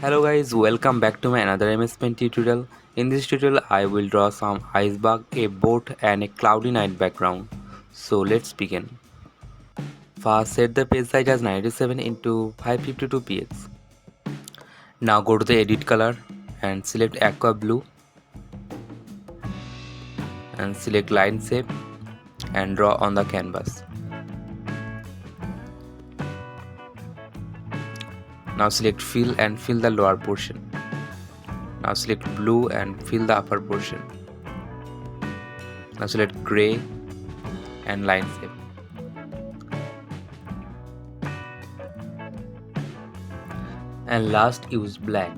Hello guys, welcome back to my another MS Paint tutorial. In this tutorial I will draw some iceberg, a boat and a cloudy night background. So let's begin. First set the page size as 97 into 552 px. Now go to the edit color and select aqua blue and select line shape and draw on the canvas. Now select fill and fill the lower portion. Now select blue and fill the upper portion. Now select gray and line shape. And last use black.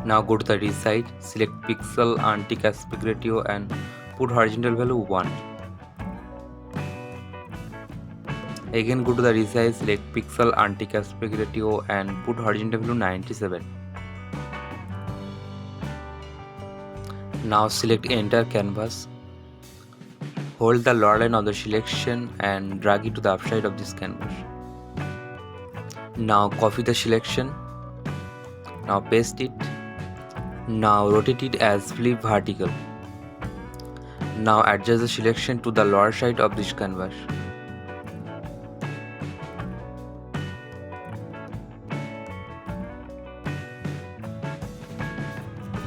Now go to the resize, select pixel anti aspect ratio and put horizontal value 1. Again go to the resize, select pixel anti aspect ratio and put horizontal value 97. Now select enter canvas. Hold the lower line of the selection and drag it to the upside of this canvas. Now copy the selection. Now paste it. Now rotate it as flip vertical. Now adjust the selection to the lower side of this canvas.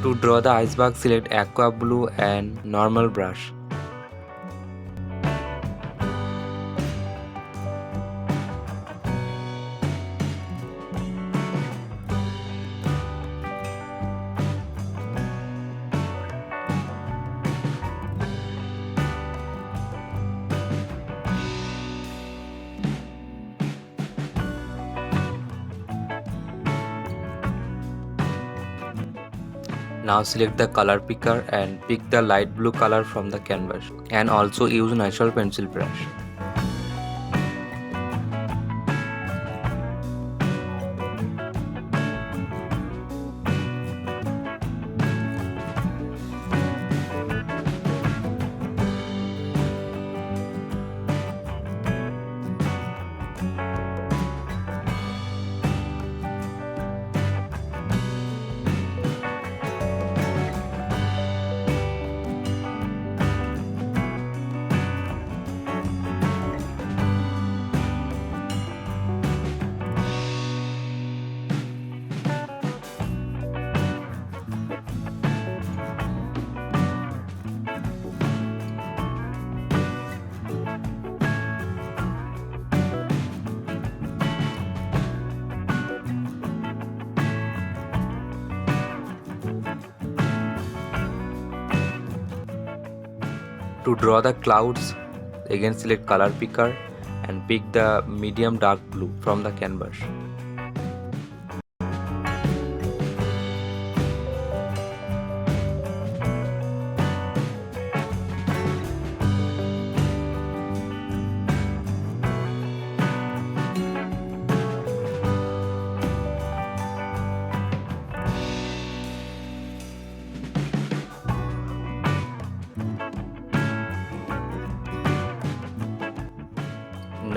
To draw the iceberg, select aqua blue and normal brush. Now select the color picker and pick the light blue color from the canvas and also use natural pencil brush. To draw the clouds, again select color picker and pick the medium dark blue from the canvas.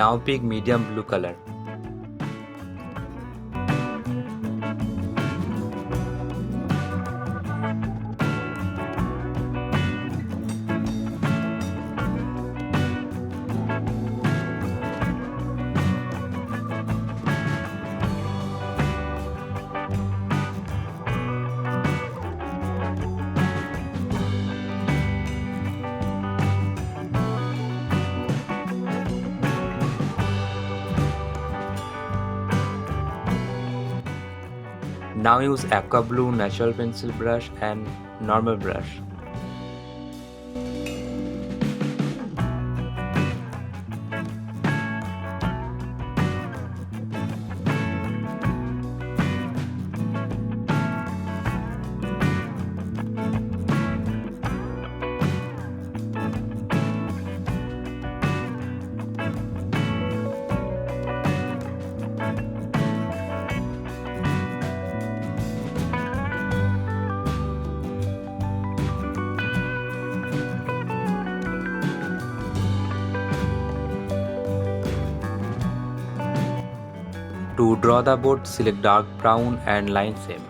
Now pick medium blue color. Now use aqua blue, natural pencil brush and normal brush. To draw the boat, select dark brown and line same.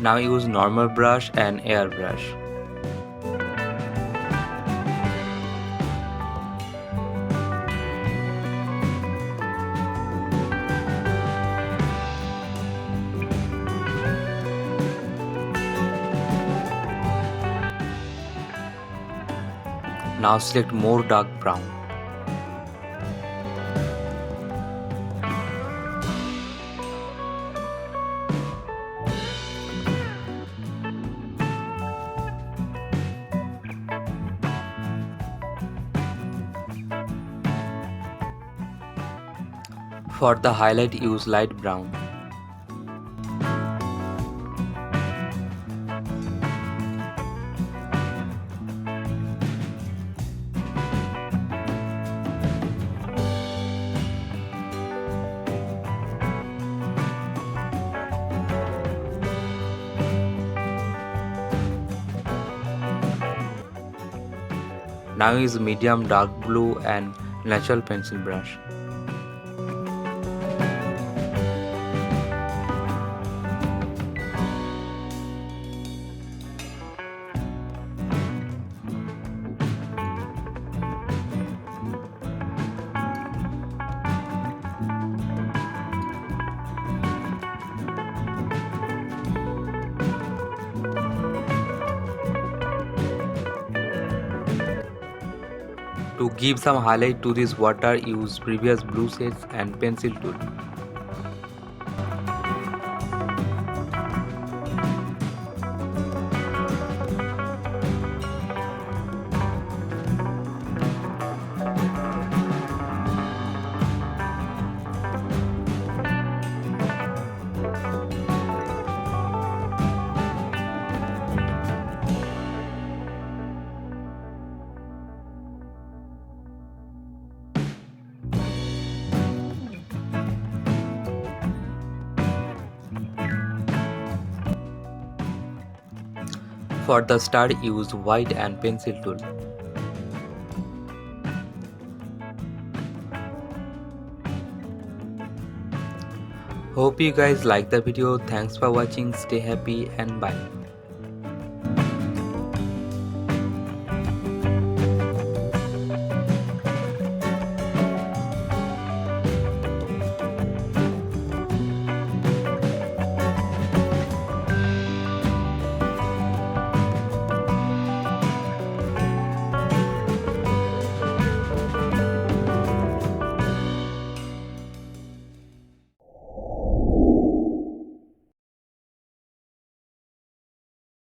Now use normal brush and airbrush. Now select more dark brown. For the highlight, use light brown. Now use medium dark blue and natural pencil brush. To give some highlight to this water, use previous blue shades and pencil tool. For the star, use white and pencil tool. Hope you guys like the video. Thanks for watching. Stay happy and bye.